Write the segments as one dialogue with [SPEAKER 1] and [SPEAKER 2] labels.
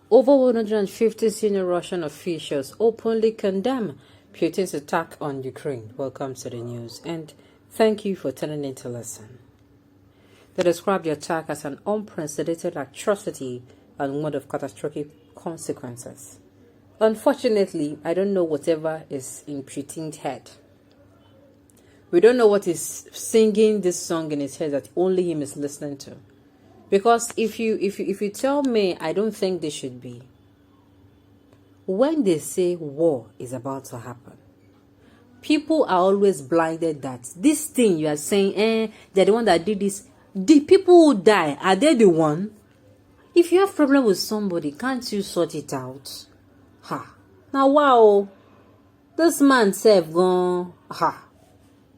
[SPEAKER 1] Over 150 senior Russian officials openly condemn Putin's attack on Ukraine. Welcome to the news, and thank you for tuning in to listen. They described the attack as an unprecedented atrocity and one of catastrophic consequences. Unfortunately, I don't know whatever is in Putin's head. We don't know what is singing this song in his head that only him is listening to. Because if you tell me, I don't think this should be. When they say war is about to happen, people are always blinded that this thing you are saying, they're the one that did this. The people who die, are they the one? If you have problem with somebody, can't you sort it out? Ha. Now, wow. This man said, gone. Ha.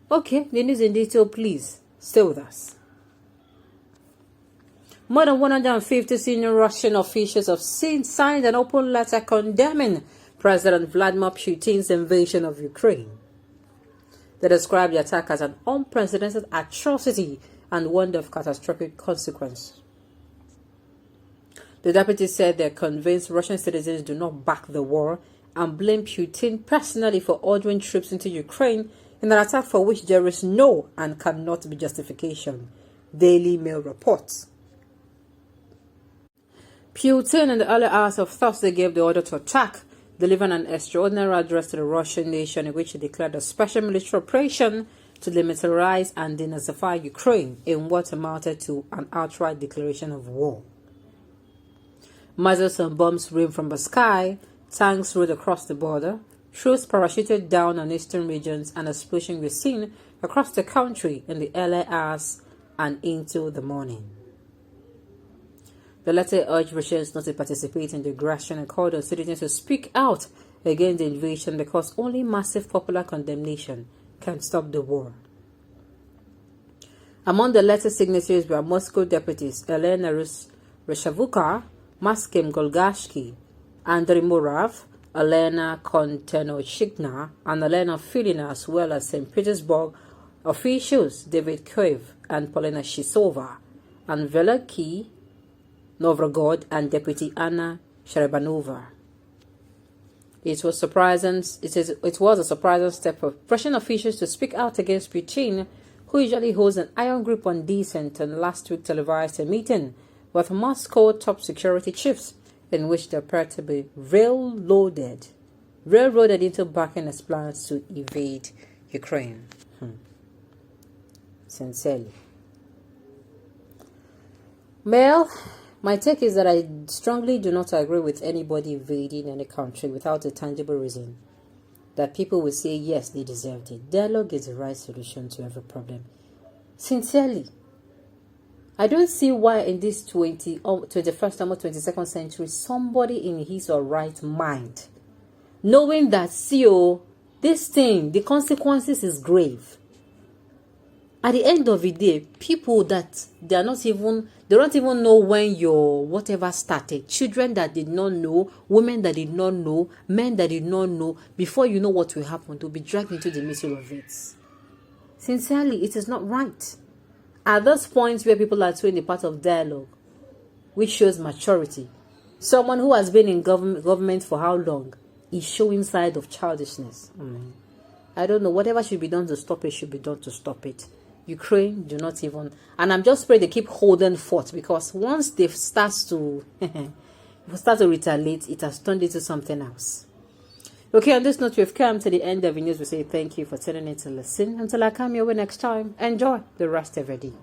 [SPEAKER 1] Okay, the news in detail, please. Stay with us. More than 150 senior Russian officials have signed an open letter condemning President Vladimir Putin's invasion of Ukraine. They described the attack as an unprecedented atrocity and one of catastrophic consequence. The deputy said they're convinced Russian citizens do not back the war and blame Putin personally for ordering troops into Ukraine in an attack for which there is no and cannot be justification. Daily Mail reports. Putin in the early hours of Thursday gave the order to attack, delivering an extraordinary address to the Russian nation in which he declared a special military operation to demilitarize and denazify Ukraine in what amounted to an outright declaration of war. Missiles and bombs rained from the sky, tanks rode across the border, troops parachuted down on eastern regions, and explosions were seen across the country in the early hours and into the morning. The letter urged Russians not to participate in the aggression and called on citizens to speak out against the invasion because only massive popular condemnation can stop the war. Among the letter signatories were Moscow deputies Elena Reshavuka, Maxim Golgashki, Andrei Murav, Elena Kontenochikna, and Elena Filina, as well as St. Petersburg officials David Kiev and Polina Shisova, and Veliky Novgorod and Deputy Anna Sherebanova. It was a surprising step for Russian officials to speak out against Putin, who usually holds an iron grip on dissent, and last week televised a meeting with Moscow top security chiefs in which they appeared to be railroaded into backing his plans to invade Ukraine. Sincerely. Well, my take is that I strongly do not agree with anybody invading any country without a tangible reason that people will say, yes, they deserved it. Dialogue is the right solution to every problem. Sincerely. I don't see why in this 21st or 22nd century, somebody in his or right mind, knowing that, this thing, the consequences is grave. At the end of the day, people that they don't even know when your whatever started. Children that did not know, women that did not know, men that did not know, before you know what will happen, to be dragged into the middle of it. Sincerely, it is not right. At those points where people are doing the part of dialogue, which shows maturity, someone who has been in government for how long is showing side of childishness. I don't know. Whatever should be done to stop it should be done to stop it. Ukraine do not even, and I'm just praying they keep holding forth, because once they start to retaliate, it has turned into something else. Okay, on this note, we've come to the end of the news. We say thank you for tuning in to listen. Until I come your way next time, enjoy the rest of your day.